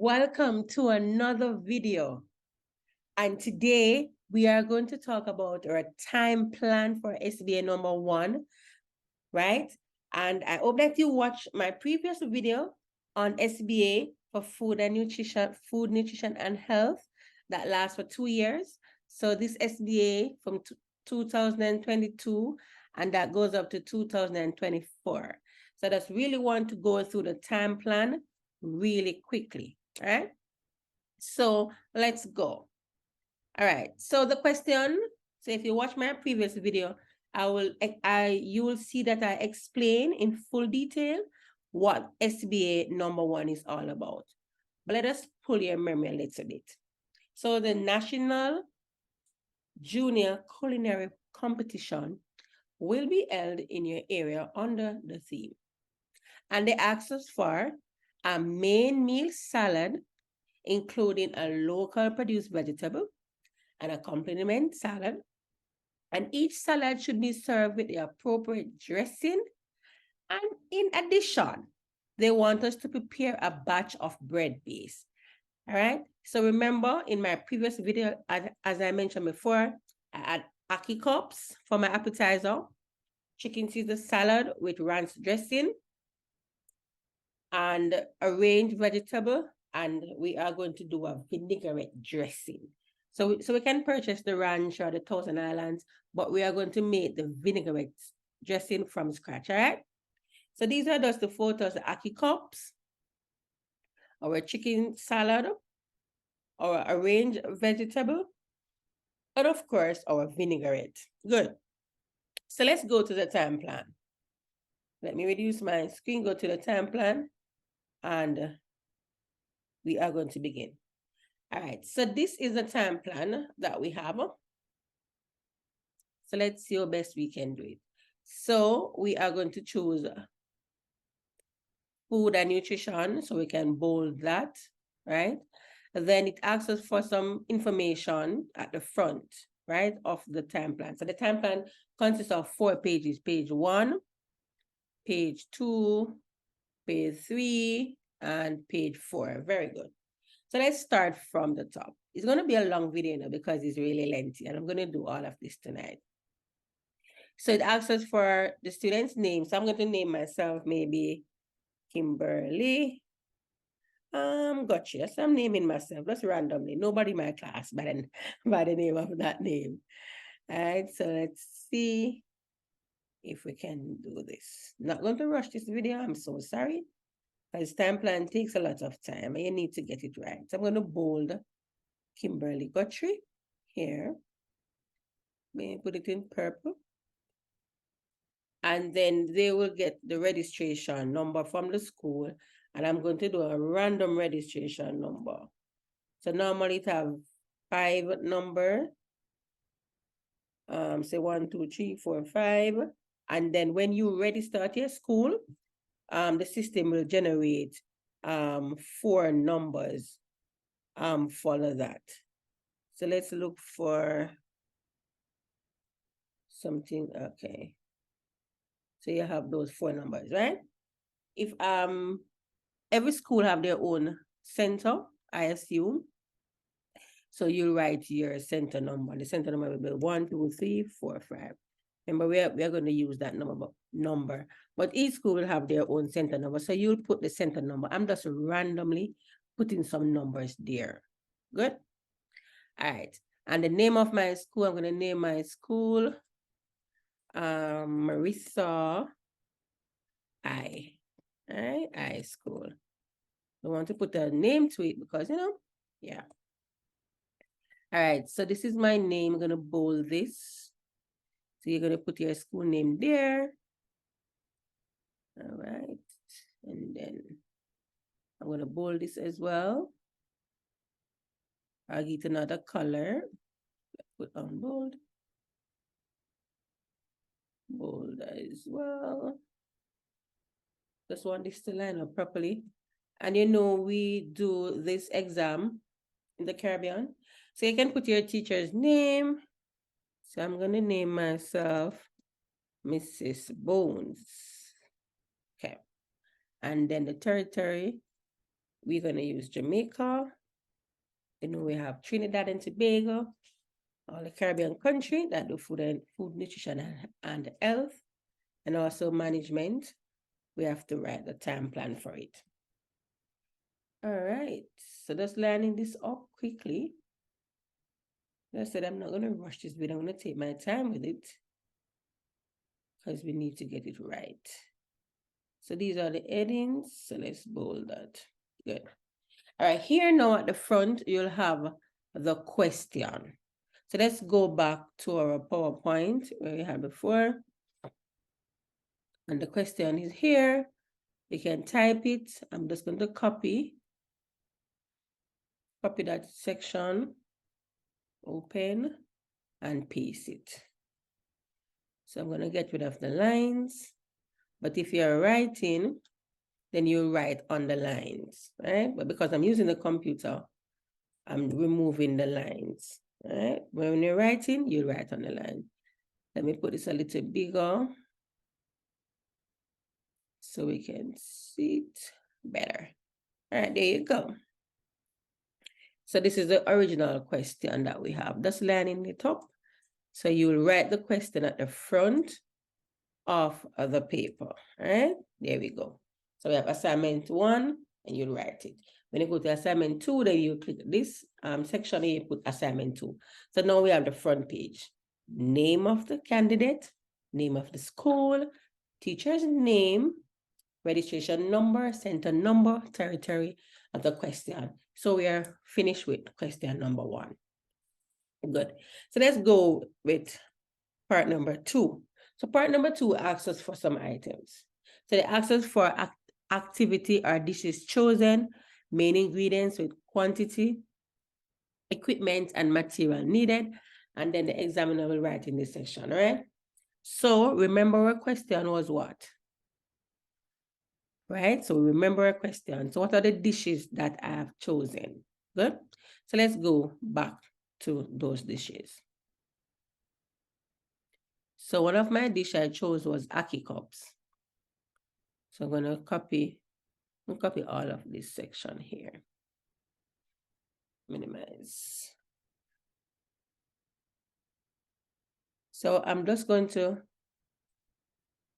Welcome to another video. And today we are going to talk about our time plan for SBA number 1, right? And I hope that you watched my previous video on SBA for food, nutrition and health that lasts for 2 years. So this SBA from 2022 and that goes up to 2024. So that's really want to go through the time plan really quickly. All right, so let's go. All right, so the question, so if you watch my previous video, you will see that I explain in full detail what SBA number 1 is all about. But let us pull your memory a little bit. So the National Junior Culinary Competition will be held in your area under the theme. And they ask us for a main meal salad, including a local produced vegetable, and accompaniment salad. And each salad should be served with the appropriate dressing. And in addition, they want us to prepare a batch of bread base. All right. So remember in my previous video, as I mentioned before, I had ackee cups for my appetizer, chicken Caesar salad with ranch dressing, and arranged vegetable. And we are going to do a vinaigrette dressing. So we can purchase the ranch or the Thousand Islands, but we are going to make the vinaigrette dressing from scratch, all right? So these are just the photos, the ackee cups, our chicken salad, our arranged vegetable, and of course, our vinaigrette. Good. So let's go to the time plan. Let me reduce my screen, go to the time plan, and we are going to begin. All right, so this is the time plan that we have. So let's see how best we can do it. So we are going to choose food and nutrition, so we can bold that, right? Then it asks us for some information at the front, right, of the time plan. So the time plan consists of 4 pages, page 1, page 2, page 3, and page 4. Very good. So let's start from the top. It's going to be a long video now because it's really lengthy, and I'm going to do all of this tonight. So it asks us for the student's name. So I'm going to name myself maybe Kimberly. Gotcha. So I'm naming myself just randomly. Nobody in my class by the name of that name. All right. So let's see if we can do this. Not going to rush this video. I'm so sorry. Because time plan takes a lot of time and you need to get it right. So I'm going to bold Kimberly Guthrie here. Maybe put it in purple. And then they will get the registration number from the school. And I'm going to do a random registration number. So normally it have 5 numbers. Say 1, 2, 3, 4, 5. And then when you register at your school, the system will generate 4 numbers. Follow that. So let's look for something. Okay. So you have those 4 numbers, right? If every school have their own center, I assume. So you write your center number. The center number will be 1, 2, 3, 4, 5. Remember, we are going to use that number. But each school will have their own center number. So you'll put the center number. I'm just randomly putting some numbers there. Good? All right. And the name of my school, I'm going to name my school Marissa I. All right, I school. I want to put a name to it because, yeah. All right, so this is my name. I'm going to bold this. So you're going to put your school name there. All right, and then I'm going to bold this as well. I'll get another color. Put on bold. Bold as well. Just want this to line up properly. And you know, we do this exam in the Caribbean. So you can put your teacher's name. So I'm going to name myself Mrs. Bones. Okay. And then the territory, we're going to use Jamaica. You know, we have Trinidad and Tobago, all the Caribbean country that do food, nutrition, and health, and also management. We have to write the time plan for it. All right, so just lining this up quickly. As I said, I'm not going to rush this video. I'm going to take my time with it because we need to get it right. So these are the headings. So let's bold that. Good. All right, here now at the front, you'll have the question. So let's go back to our PowerPoint where we had before. And the question is here. You can type it. I'm just going to copy that section, open, and paste it. So I'm going to get rid of the lines. But if you're writing, then you write on the lines, right? But because I'm using the computer, I'm removing the lines, right? When you're writing, you write on the line. Let me put this a little bigger so we can see it better. All right, there you go. So this is the original question that we have. Just lining it up. So you'll write the question at the front of the paper, right? There we go. So we have assignment 1, and you'll write it. When you go to assignment 2, then you click this section and you put assignment 2. So now we have the front page. Name of the candidate, name of the school, teacher's name, registration number, center number, territory of the question. So we are finished with question number 1. Good. So let's go with part number 2. So part number 2 asks us for some items. So they ask us for activity or dishes chosen, main ingredients with quantity, equipment and material needed, and then the examiner will write in this section, all right? So remember our question was what? Right? So remember our question. So what are the dishes that I have chosen? Good. So let's go back to those dishes. So one of my dishes I chose was ackee cups. So I'm going to copy all of this section here. Minimize. So I'm just going to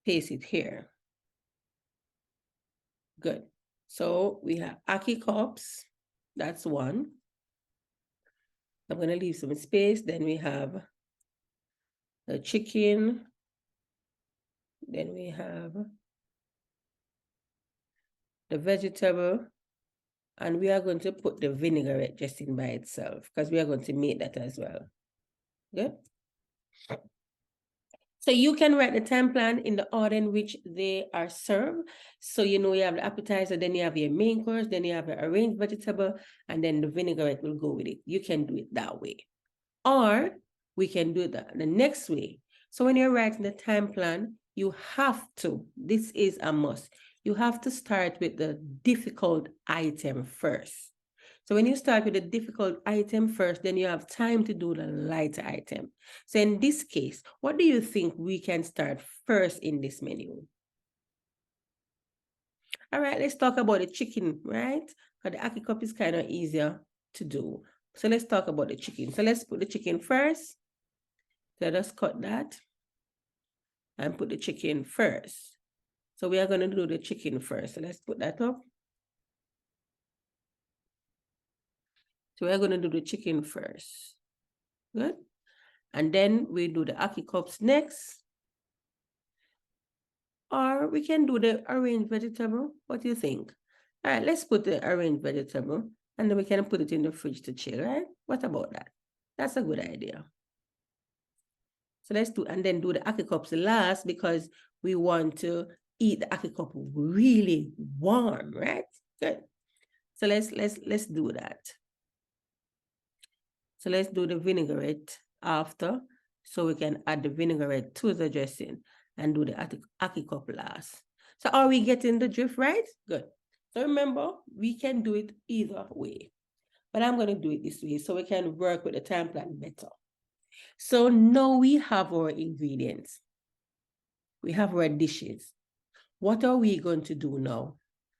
paste it here. Good. So we have ackee cups. That's one. I'm going to leave some space. Then we have the chicken. Then we have the vegetable. And we are going to put the vinaigrette just in by itself because we are going to make that as well. Good. So you can write the time plan in the order in which they are served. So you know you have the appetizer, then you have your main course, then you have the arranged vegetable, and then the vinaigrette will go with it. You can do it that way. Or we can do that the next way. So when you're writing the time plan, you have to, this is a must, you have to start with the difficult item first. So when you start with the difficult item first, then you have time to do the lighter item. So in this case, what do you think we can start first in this menu? All right, let's talk about the chicken, right? Because the ackee cup is kind of easier to do. So let's talk about the chicken. So let's put the chicken first. Let us cut that and put the chicken first. So we are going to do the chicken first. So let's put that up. So we're going to do the chicken first. Good. And then we do the ackee cups next. Or we can do the arranged vegetable. What do you think? All right, let's put the arranged vegetable and then we can put it in the fridge to chill, right? What about that? That's a good idea. So let's do, and then do the ackee cups last because we want to eat the ackee cup really warm, right? Good. So let's do that. So let's do the vinaigrette after, so we can add the vinaigrette to the dressing and do the ackee cup last. So are we getting the drift right? Good. So remember, we can do it either way. But I'm going to do it this way so we can work with the time plan better. So now we have our ingredients. We have our dishes. What are we going to do now?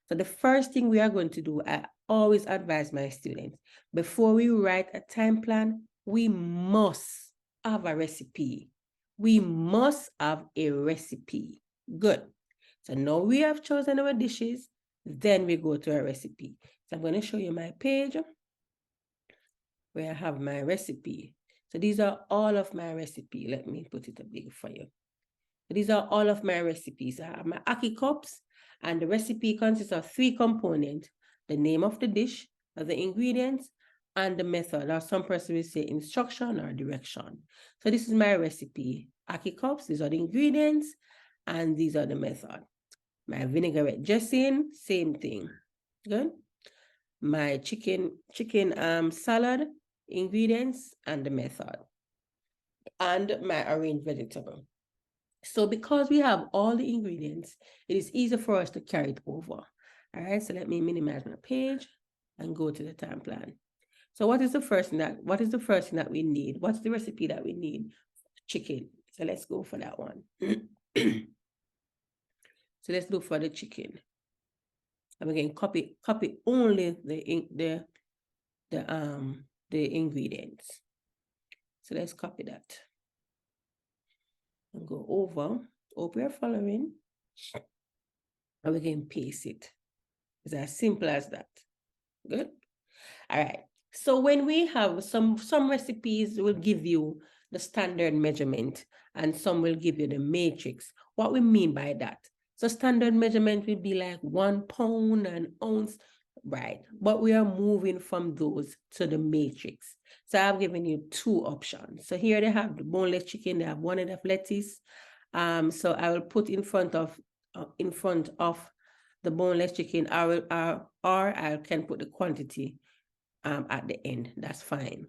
So the first thing we are going to do, I always advise my students, before we write a time plan, we must have a recipe. We must have a recipe. Good. So now we have chosen our dishes, then we go to our recipe. So I'm going to show you my page where I have my recipe. So these are all of my recipe. Let me put it up big for you. So these are all of my recipes. I have my Ackee cups, and the recipe consists of 3 components: the name of the dish, the ingredients, and the method. Or some person will say instruction or direction. So this is my recipe. Ackee cups, these are the ingredients, and these are the method. My vinaigrette dressing, same thing. Good. My chicken salad, ingredients, and the method. And my arranged vegetable. So because we have all the ingredients, it is easy for us to carry it over. All right, so let me minimize my page and go to the time plan. So what is the first thing that we need? What's the recipe that we need? Chicken. So let's go for that one. So let's look for the chicken. And we can copy only the ingredients. So let's copy that. And go over. Hope you're following. And we can paste it. It's as simple as that. Good. All right. So when we have some recipes will give you the standard measurement and some will give you the matrix. What we mean by that? So standard measurement will be like 1 pound, an ounce, right? But we are moving from those to the matrix. So I've given you 2 options. So here they have the boneless chicken. They have 1 head of lettuce. So I will put in front of the boneless chicken. or I can put the quantity at the end. That's fine.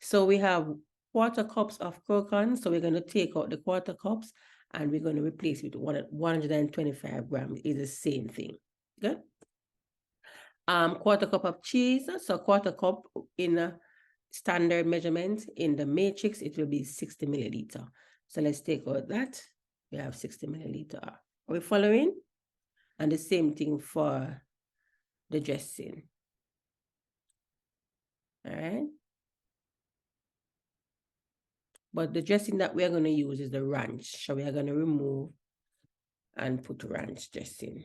So we have 1/4 cups of croutons. So we're going to take out the 1/4 cups and we're going to replace it with 125 grams. It's the same thing. Good. 1/4 cup of cheese. So 1/4 cup in a standard measurement. In the matrix, it will be 60 milliliter. So let's take out that. We have 60 milliliter. Are we following? And the same thing for the dressing. All right. But the dressing that we are going to use is the ranch. So we are going to remove and put ranch dressing.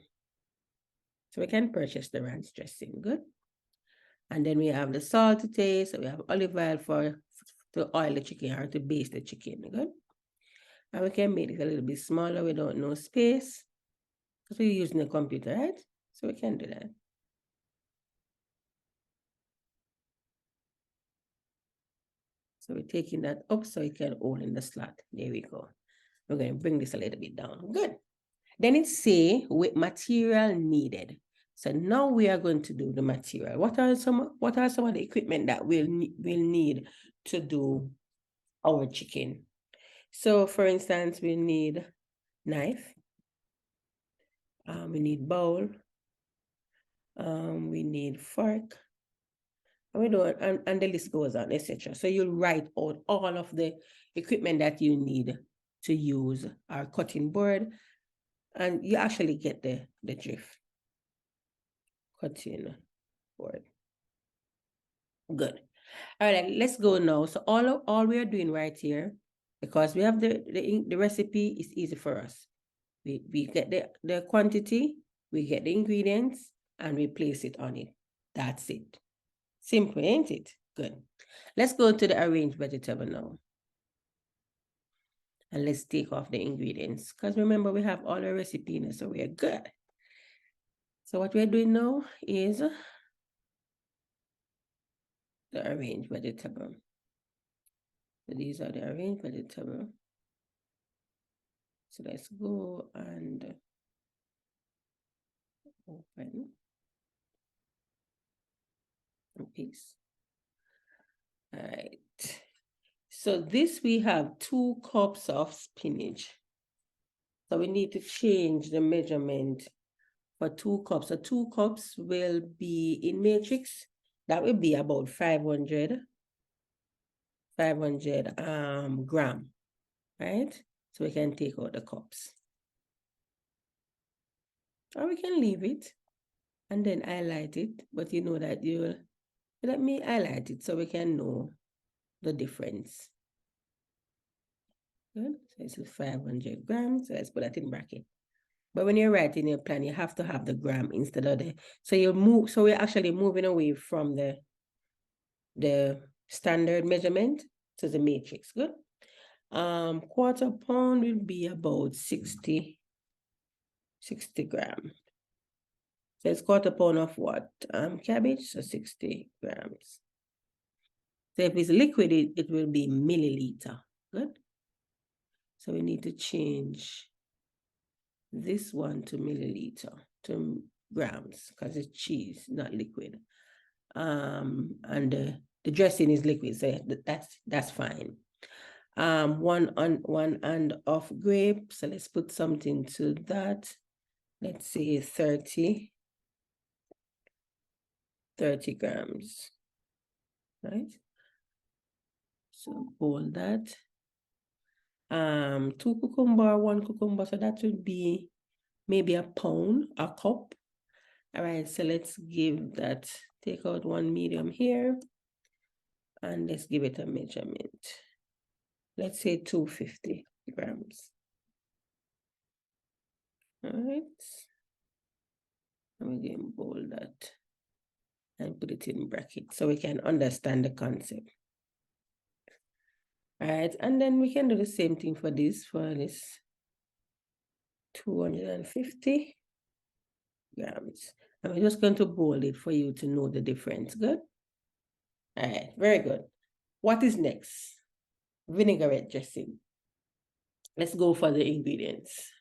So we can purchase the ranch dressing. Good. And then we have the salt to taste. So we have olive oil to oil the chicken or to baste the chicken. Good. And we can make it a little bit smaller without no space, because we're using a computer, right? So we can do that. So we're taking that up so it can hold in the slot. There we go. We're going to bring this a little bit down. Good. Then it say with material needed. So now we are going to do the material. What are some of the equipment that we'll need to do our chicken? So for instance, we need knife. We need bowl. We need fork. And the list goes on, etc. So you'll write out all of the equipment that you need to use our cutting board, and you actually get the drift. Cutting board. Good. All right, let's go now. So all we are doing right here, because we have the recipe, is easy for us. We get the quantity, we get the ingredients, and we place it on it. That's it. Simple, ain't it? Good. Let's go to the arranged vegetable now. And let's take off the ingredients, because remember, we have all our recipe in it, so we're good. So what we're doing now is the arranged vegetable. So these are the arranged vegetable. So let's go and open and paste. All right. So this, we have 2 cups of spinach. So we need to change the measurement for 2 cups. So 2 cups will be in matrix. That will be about 500 gram, right? So we can take out the cups. Or we can leave it and then highlight it. But you know that you'll, let me highlight it so we can know the difference. Good. So this is 500 grams. So let's put that in bracket. But when you're writing your plan, you have to have the gram instead of the, so you move, so we're actually moving away from the standard measurement to the matrix. Good. Quarter pound will be about 60 grams. So it's quarter pound of what? Cabbage, so 60 grams. So if it's liquid, it will be milliliter. Good. So we need to change this one to milliliter, to grams, because it's cheese, not liquid. And the dressing is liquid, so that's fine. One and of grape, so let's put something to that. Let's say 30 grams, right? So bold that. 2 cucumber, 1 cucumber, so that would be maybe a pound, a cup. All right, so let's give that, take out 1 medium here, and let's give it a measurement. Let's say 250 grams. All right. I'm going to bold that and put it in bracket so we can understand the concept. All right, and then we can do the same thing for this 250 grams. I'm just going to bold it for you to know the difference. Good? All right, very good. What is next? Vinaigrette dressing. Let's go for the ingredients.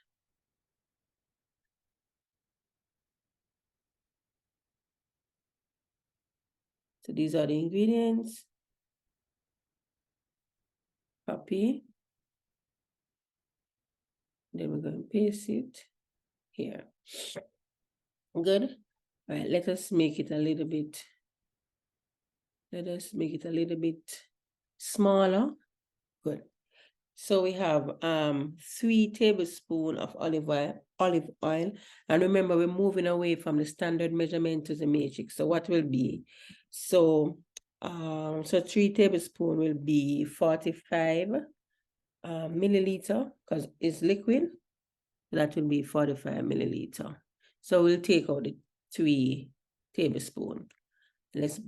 So these are the ingredients. Copy. Then we're going to paste it here. Good. All right, let us make it a little bit smaller. Good. So we have 3 tablespoons of olive oil. And remember, we're moving away from the standard measurement to the matrix. So what will be? So 3 tablespoons will be 45 milliliter, because it's liquid. That will be 45 milliliter. So we'll take out the 3 tablespoons. Let's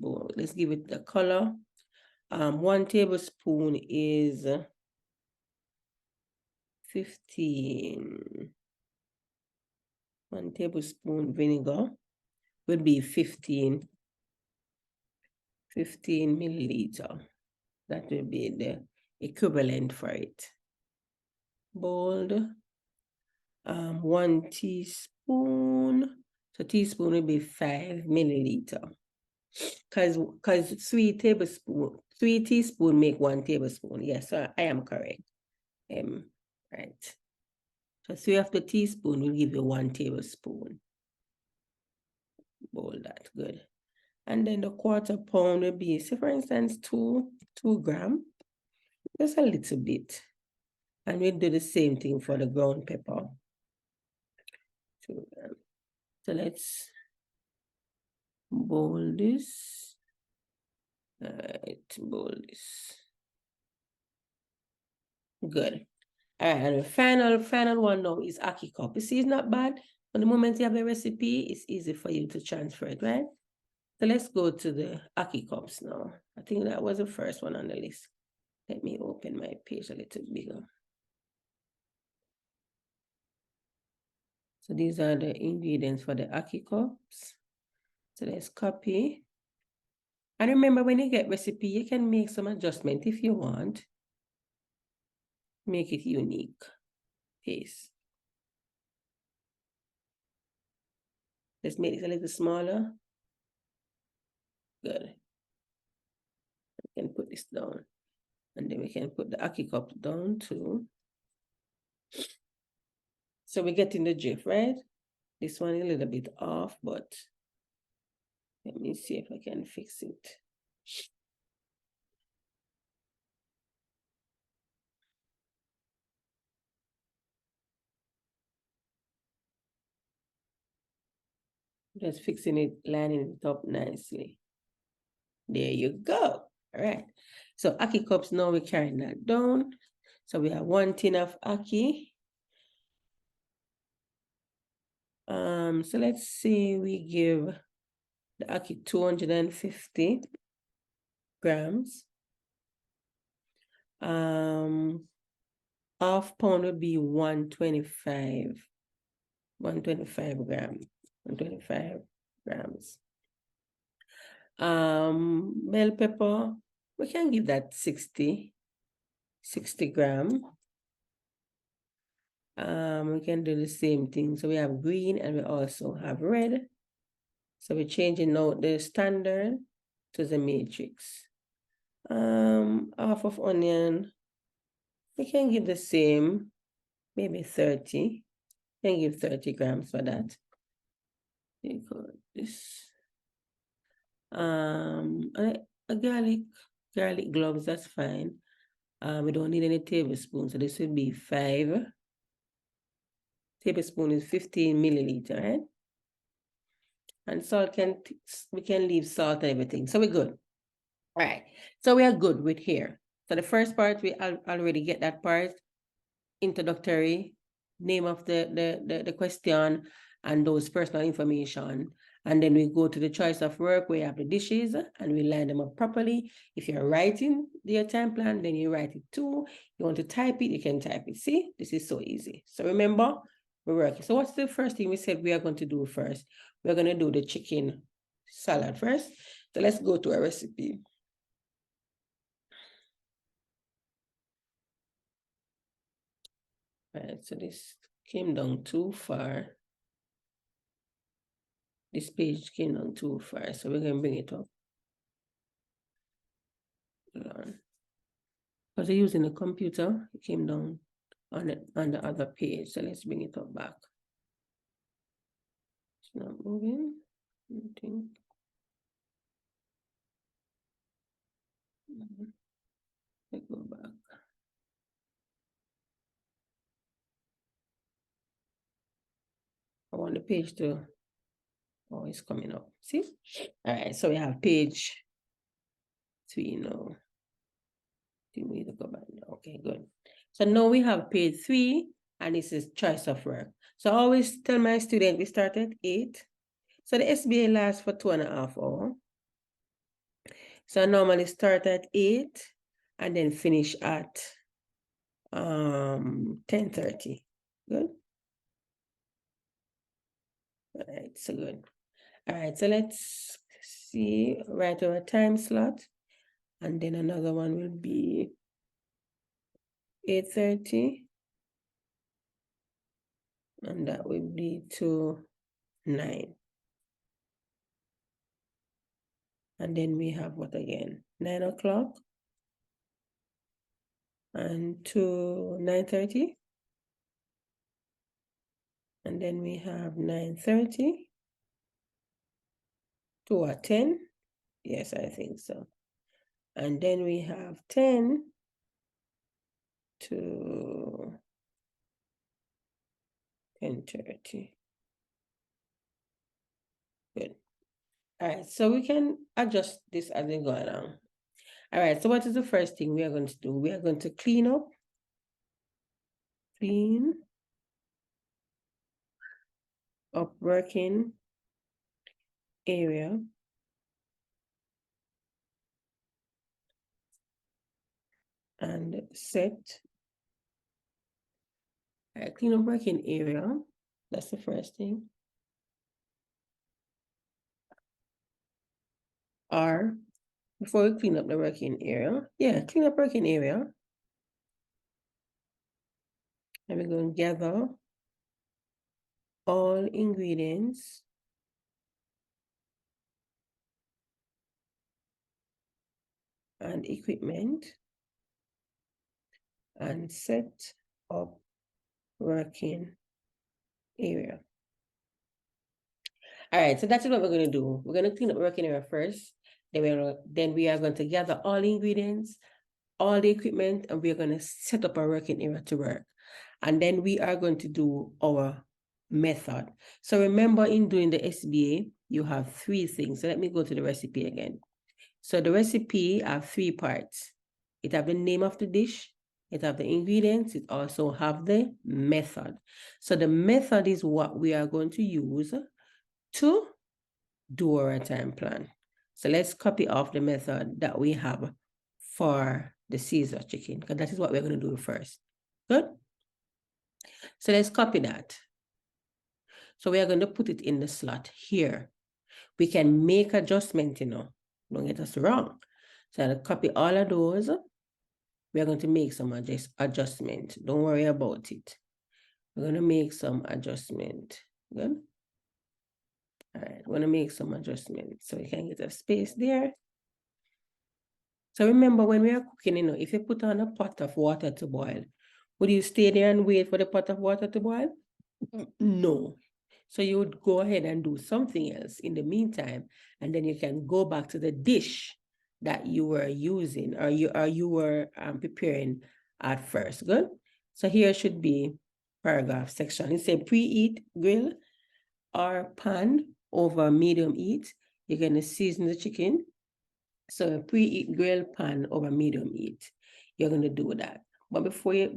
give it the color. 1 tablespoon is 15. 1 tablespoon vinegar would be 15 milliliter. That will be the equivalent for it. Bold. 1 teaspoon. So teaspoon will be 5 milliliter. Because 3 teaspoons make 1 tablespoon. Yes, so I am correct. Right. So 3 of the teaspoon will give you 1 tablespoon. Bold that, good. And then the quarter pound will be, say for instance, 2 grams, just a little bit. And we'll do the same thing for the ground pepper. 2 grams. So let's bold this. All right, bold this. Good. All right, and the final one now is ackee cup. You see, it's not bad. But the moment you have a recipe, it's easy for you to transfer it, right? So let's go to the ackee cups now. I think that was the first one on the list. Let me open my page a little bigger. So these are the ingredients for the ackee cups. So let's copy. And remember, when you get recipe, you can make some adjustment if you want. Make it unique. Paste. Let's make it a little smaller. Good. We can put this down. And then we can put the ackee cup down too. So we're getting the drift, right? This one a little bit off, but let me see if I can fix it. Just fixing it, lining it up nicely. There you go. All right. So Ackee cups, now we're carrying that down. So we have 1 tin of Ackee. So let's say we give the Ackee 250 grams. Half pound would be 125. 125 grams. 125 grams. Bell pepper, we can give that 60 gram. We can do the same thing. So we have green and we also have red. So we're changing out the standard to the matrix. Half of onion, we can give the same, maybe 30. Can give 30 grams for that. You got this. A garlic gloves, that's fine. We don't need any tablespoons, so this would be 5. Tablespoon is 15 milliliter, right? And salt we can leave salt and everything. So we're good. All right. So we are good with here. So the first part, we already get that part. Introductory, name of the question, and those personal information. And then we go to the choice of work where you have the dishes and we line them up properly. If you're writing your time plan, then you write it too. You want to type it, you can type it. See, this is so easy. So remember, we're working. So what's the first thing we said we are going to do first? We're going to do the chicken salad first. So let's go to a recipe. All right, so this came down too far. This page came down too far, so we're going to bring it up. Because I'm using a computer, it came down on the other page. So let's bring it up back. It's not moving. I think. Let's go back. I want the page to, oh, it's coming up. See? All right, so we have page 3 now. We need to go back now. Okay, good. So now we have page 3, and this is choice of work. So I always tell my student we start at 8. So the SBA lasts for 2.5 hours. So I normally start at 8 and then finish at 10:30. Good. All right, so good. All right, so let's see, write our time slot. And then another one will be 8:30. And that will be to 9. And then we have what again? 9 o'clock. And to 9:30. And then we have 9:30 to 10. Yes, I think so. And then we have 10 to 10:30. Good. All right, so we can adjust this as we go along. All right, so what is the first thing we are going to do? We are going to clean up. Clean up working area. And set. All right, clean up working area. That's the first thing. Or before we clean up the working area, yeah, clean up working area. And we're going to gather all ingredients and equipment and set up working area. All right, so that's what we're going to do. We're going to clean up working area first. Then we are going to gather all the ingredients, all the equipment, and we're going to set up our working area to work. And then we are going to do our method. So remember, in doing the SBA, you have 3 things. So let me go to the recipe again. So the recipe have 3 parts. It have the name of the dish, it have the ingredients, it also have the method. So the method is what we are going to use to do our time plan. So let's copy off the method that we have for the Caesar chicken, because that is what we're going to do first. Good? So let's copy that. So we are going to put it in the slot here. We can make adjustment, don't get us wrong. So I'll copy all of those. We are going to make some adjustment. Don't worry about it. We're going to make some adjustment. Good? All right, we're going to make some adjustments so we can get a space there. So remember, when we are cooking, if you put on a pot of water to boil, would you stay there and wait for the pot of water to boil? No. So you would go ahead and do something else in the meantime, and then you can go back to the dish that you were using or you were preparing at first. Good. So here should be paragraph section. It says preheat grill or pan over medium heat. You're going to season the chicken. So preheat grill pan over medium heat. You're going to do that. But before you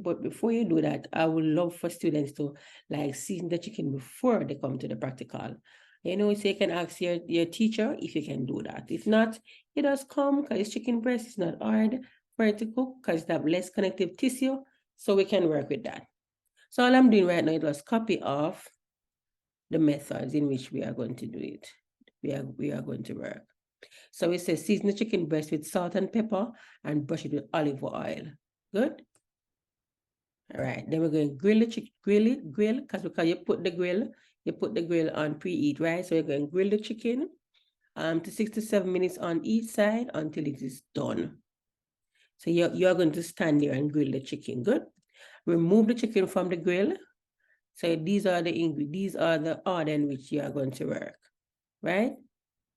do that, I would love for students to season the chicken before they come to the practical. So you can ask your teacher if you can do that. If not, you just come, because chicken breast is not hard for it to cook because it have less connective tissue. So we can work with that. So all I'm doing right now is just copy off the methods in which we are going to do it. We are going to work. So it says season the chicken breast with salt and pepper and brush it with olive oil. Good? All right, then we're going to grill the chicken, grill, because you put the grill on preheat, right? So we're going to grill the chicken to 6 to 7 minutes on each side until it is done. So you're going to stand there and grill the chicken. Good? Remove the chicken from the grill. So these are the order in which you are going to work, right?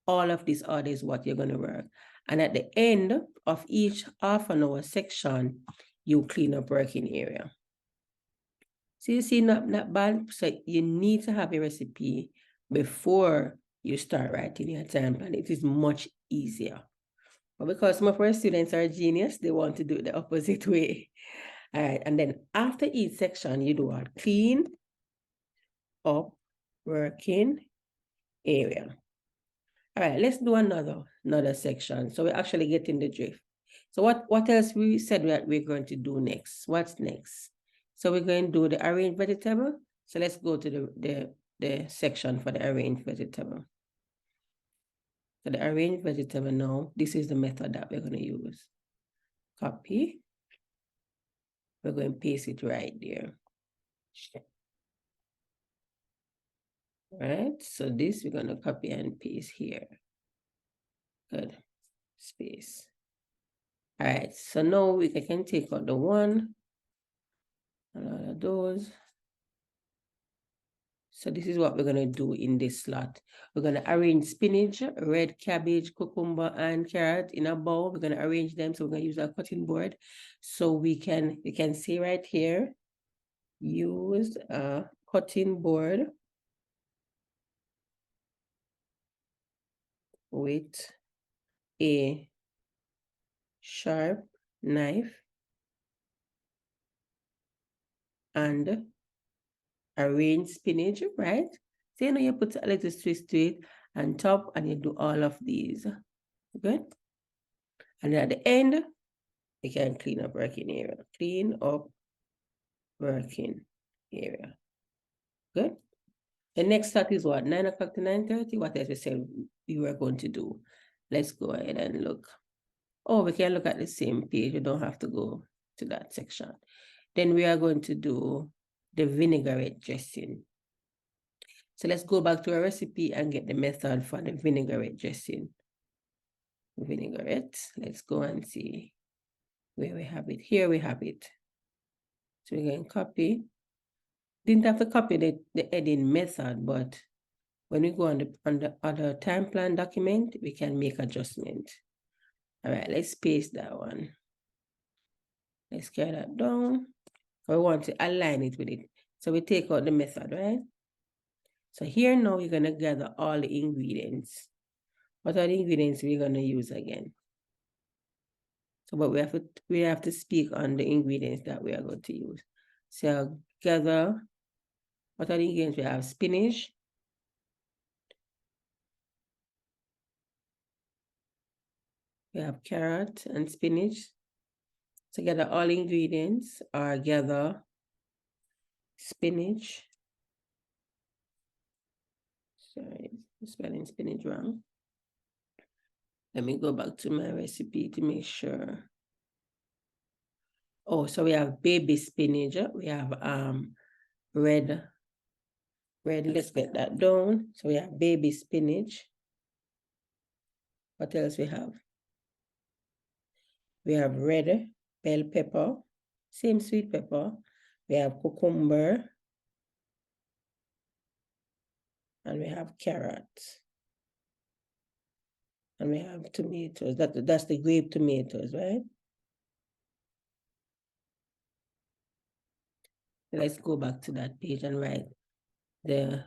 All of this order is what you're going to work. And at the end of each half an hour section, you clean up working area. So you see, not bad. So you need to have a recipe before you start writing your time plan. It is much easier. But because some of our students are genius, they want to do it the opposite way. All right, and then after each section, you do a clean up working area. All right, let's do another section. So we're actually getting the drift. So what else we said that we're going to do next? What's next? So we're going to do the arranged vegetable. So let's go to the section for the arranged vegetable. So the arranged vegetable now, this is the method that we're going to use. Copy. We're going to paste it right there. Right, so this we're going to copy and paste here. Good. Space. All right, so now we can take out the one, and all of those. So this is what we're going to do in this slot. We're going to arrange spinach, red cabbage, cucumber, and carrot in a bowl. We're going to arrange them. So we're going to use our cutting board. So we can see right here, use a cutting board with a sharp knife and arrange spinach, right? So you put a little twist to it on top and you do all of these. Good. And at the end, you can clean up working area. Clean up working area. Good. The next start is what? 9 o'clock to 9:30? What else we said we were going to do? Let's go ahead and look. Oh, we can look at the same page. We don't have to go to that section. Then we are going to do the vinaigrette dressing. So let's go back to our recipe and get the method for the vinaigrette dressing. Vinaigrette. Let's go and see where we have it. Here we have it. So we can copy Didn't have to copy the adding method, but when we go on the other time plan document, we can make adjustment. All right, let's paste that one. Let's carry that down. We want to align it with it. So we take out the method, right? So here now we're gonna gather all the ingredients. What are the ingredients we're gonna use again? So but we have to speak on the ingredients that we are going to use. So gather, what are the ingredients? We have spinach, we have carrot and spinach. So gather all ingredients, or gather spinach. Sorry, I'm spelling spinach wrong. Let me go back to my recipe to make sure. Oh, so we have baby spinach. We have red. Let's get that down. So we have baby spinach. What else we have? We have red bell pepper, same sweet pepper. We have cucumber. And we have carrots. And we have tomatoes. That's the grape tomatoes, right? Let's go back to that page and write the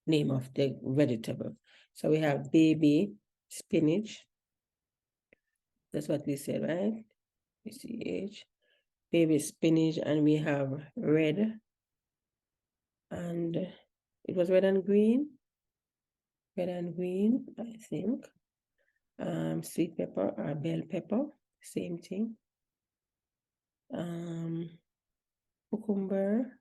name of the vegetable. So we have baby spinach. That's what we said, right? BCH. Baby spinach, and we have red. And it was red and green. Red and green, I think. Sweet pepper or bell pepper, same thing. Cucumber.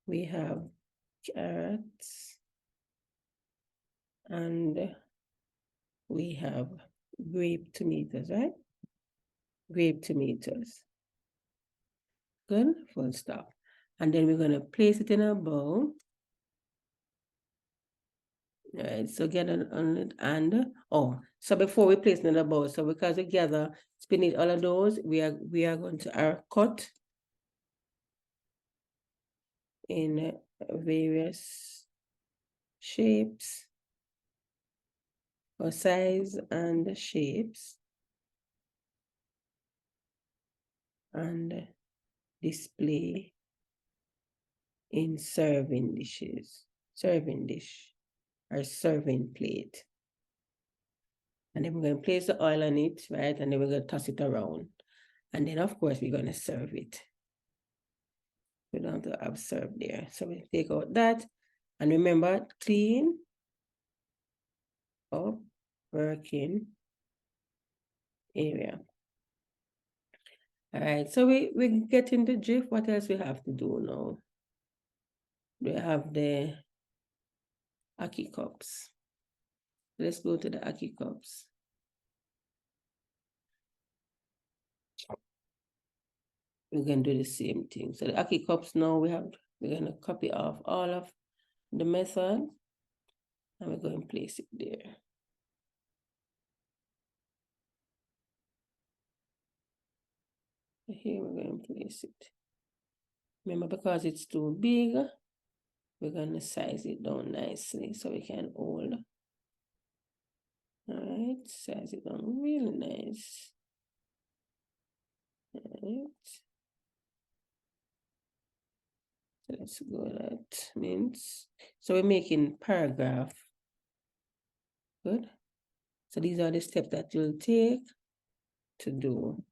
We have carrots, and we have grape tomatoes, right? Grape tomatoes. Good, full stop. And then we're gonna place it in a bowl. All right, so get it on it, and so before we place it in a bowl, so because we gather spinach, all of those, we are going to cut in various shapes or size and shapes, and display in serving dish or serving plate. And then we're going to place the oil on it, right? And then we're going to toss it around. And then, of course, we're going to serve it. We don't have to have served there. So we take out that. And remember, clean up working area. All right, so we get into drift. What else we have to do now? We have the Aki cups. Let's go to the Aki cups. We're going to do the same thing. So the Aki cups now, we're going to copy off all of the method, and we're going to place it there. Here we're going to place it. Remember, because it's too big, we're going to size it down nicely so we can hold. All right, size it down really nice. All right. So let's go, that means, so we're making paragraph. Good. So these are the steps that you'll take to do.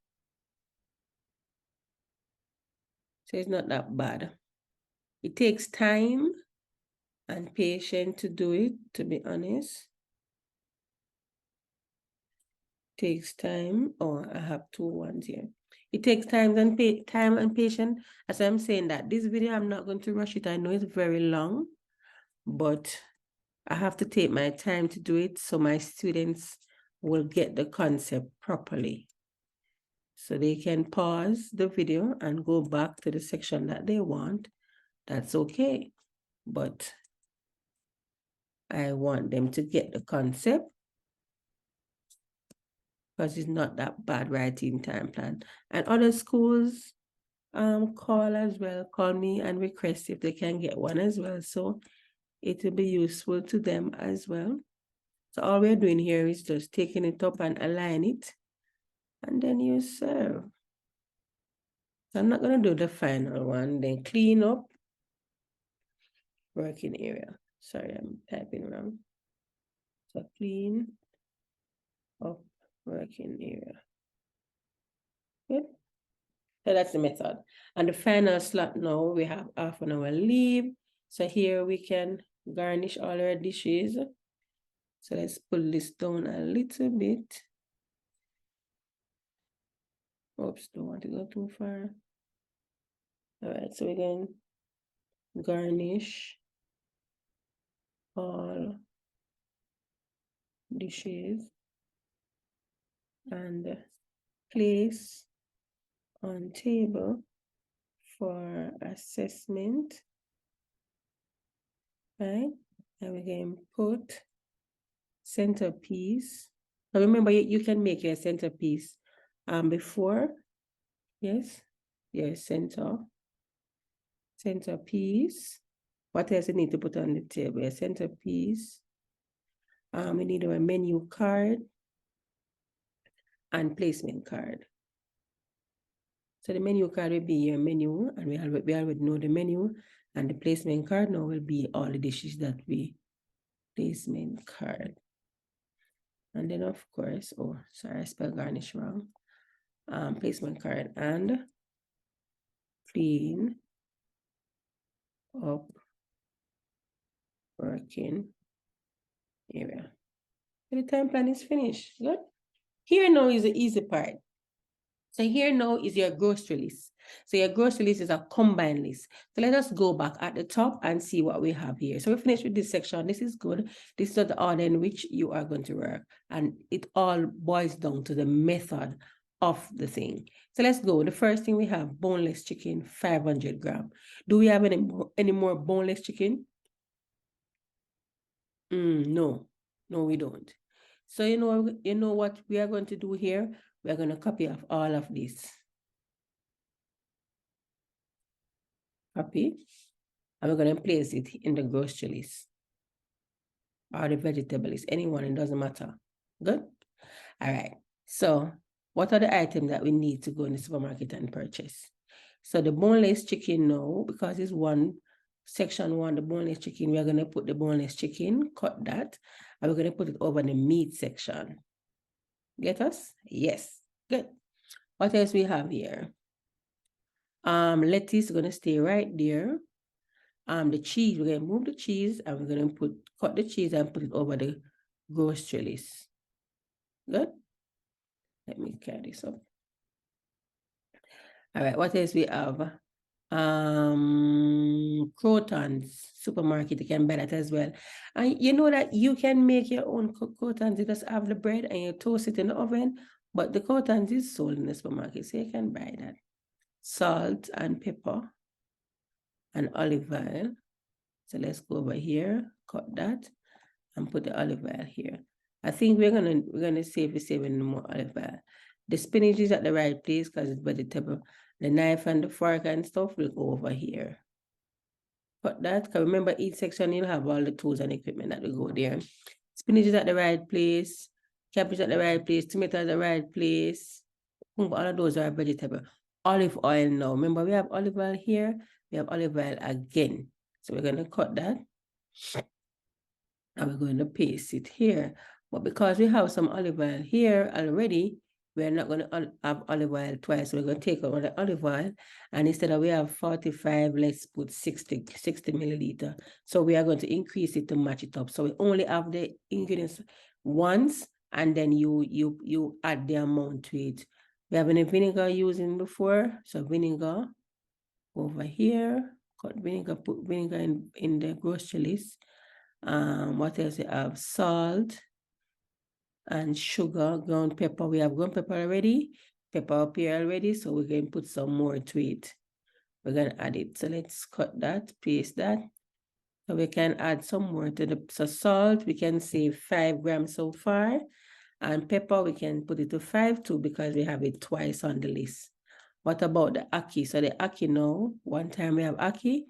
So it's not that bad. It takes time and patience to do it, to be honest. Takes time. Oh, I have 2 ones here. It takes time and patience. As I'm saying that, this video, I'm not going to rush it. I know it's very long, but I have to take my time to do it so my students will get the concept properly. So they can pause the video and go back to the section that they want. That's okay. But I want them to get the concept because it's not that bad writing time plan. And other schools call as well, call me and request if they can get one as well. So it will be useful to them as well. So all we're doing here is just taking it up and align it, and then you serve. So I'm not going to do the final one. Then clean up working area. Sorry, I'm typing wrong. So clean up working area. Good. So that's the method. And the final slot now, we have half an hour leave. So here we can garnish all our dishes. So let's pull this down a little bit. Oops, don't want to go too far. All right, so we can garnish all dishes and place on table for assessment, right? And we can put centerpiece. Now remember, you can make your centerpiece before, yes, your centerpiece. What else you need to put on the table? A centerpiece. We need our menu card and placement card. So the menu card will be your menu, and we already know the menu, and the placement card now will be all the dishes that we placement card. And then of course, oh, sorry, I spelled garnish wrong. Placement card and clean up working area. So the time plan is finished. Good. Here now is the easy part. So here now is your grocery list. So your grocery list is a combined list. So let us go back at the top and see what we have here. So we finished with this section. This is good. This is the order in which you are going to work. And it all boils down to the method of the thing. So let's go. The first thing we have, boneless chicken, 500 grams. Do we have any more boneless chicken? No, we don't. So you know what we are going to do here? We are going to copy off all of this. Copy. And we're going to place it in the grocery list. Or the vegetable list. Anyone, it doesn't matter. Good? All right. So what are the items that we need to go in the supermarket and purchase? So the boneless chicken now, because it's section 1, the boneless chicken, we are going to put the boneless chicken, cut that, and we're going to put it over the meat section. Get us? Yes. Good. What else we have here? Lettuce is going to stay right there. The cheese, we're going to move the cheese and we're going to cut the cheese and put it over the grocery list. Good. Let me carry this up. All right, what else we have? Croutons, supermarket, you can buy that as well. And you know that you can make your own croutons. You just have the bread and you toast it in the oven, but the croutons is sold in the supermarket, so you can buy that. Salt and pepper and olive oil. So let's go over here, cut that, and put the olive oil here. I think we're gonna save more olive oil. The spinach is at the right place because it's vegetable. The knife and the fork and stuff will go over here. Cut that, because remember each section you'll have all the tools and equipment that will go there. Spinach is at the right place, cabbage at the right place, tomato at the right place. All of those are vegetable. Olive oil now. Remember we have olive oil here, we have olive oil again. So we're gonna cut that. And we're going to paste it here. But because we have some olive oil here already, we're not going to have olive oil twice. So we're going to take out the olive oil, and instead of we have 45, let's put 60 milliliter. So we are going to increase it to match it up. So we only have the ingredients once, and then you add the amount to it. We have any vinegar using before. So vinegar over here, cut vinegar, put vinegar in the grocery list. What else we have? Salt and sugar, ground pepper. We have ground pepper already, pepper up here already, so we're going to put some more to it. We're going to add it. So let's cut that, paste that. So we can add some more to the salt. We can say 5 grams so far. And pepper, we can put it to 5 too because we have it twice on the list. What about the ackee? So the ackee now, one time we have ackee,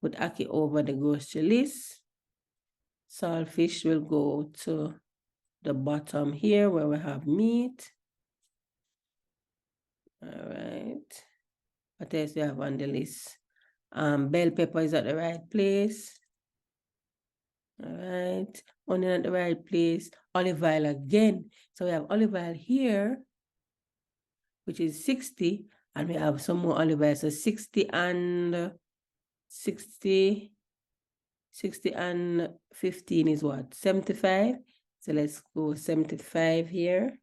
put ackee over the grocery list. Saltfish will go to the bottom here where we have meat. All right. What else we have on the list? Bell pepper is at the right place. All right. Onion at the right place. Olive oil again. So we have olive oil here, which is 60, and we have some more olive oil. So 60 and 60 and 15 is what? 75. So let's go 75 here.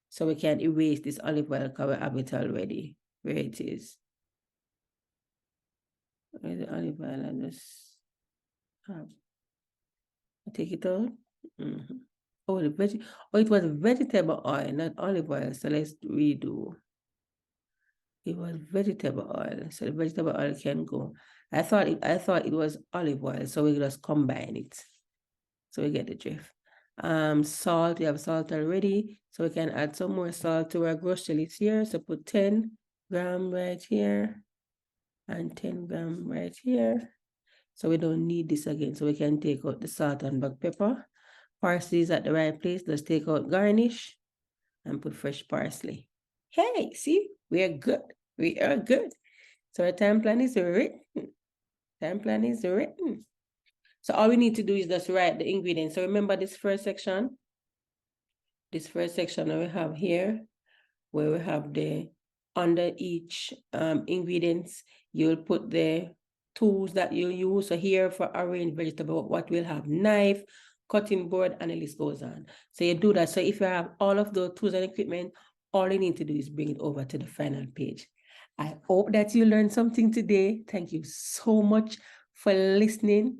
So we can erase this olive oil because we have it already. Where it is. Where's the olive oil? I just take it out. Oh, it was vegetable oil, not olive oil. So let's redo. It was vegetable oil. So the vegetable oil can go. I thought it was olive oil, so we just combine it. So we get the drift. Salt, we have salt already. So we can add some more salt to our grocery list here. So put 10 grams right here and 10 grams right here. So we don't need this again. So we can take out the salt and black pepper. Parsley is at the right place. Let's take out garnish and put fresh parsley. Hey, see, we are good. We are good. So our time plan is written. Time plan is written. So all we need to do is just write the ingredients. So remember this first section? This first section that we have here, where we have the, under each ingredients, you'll put the tools that you'll use. So here for arrange vegetable, what we'll have: knife, cutting board, and the list goes on. So you do that. So if you have all of those tools and equipment, all you need to do is bring it over to the final page. I hope that you learned something today. Thank you so much for listening.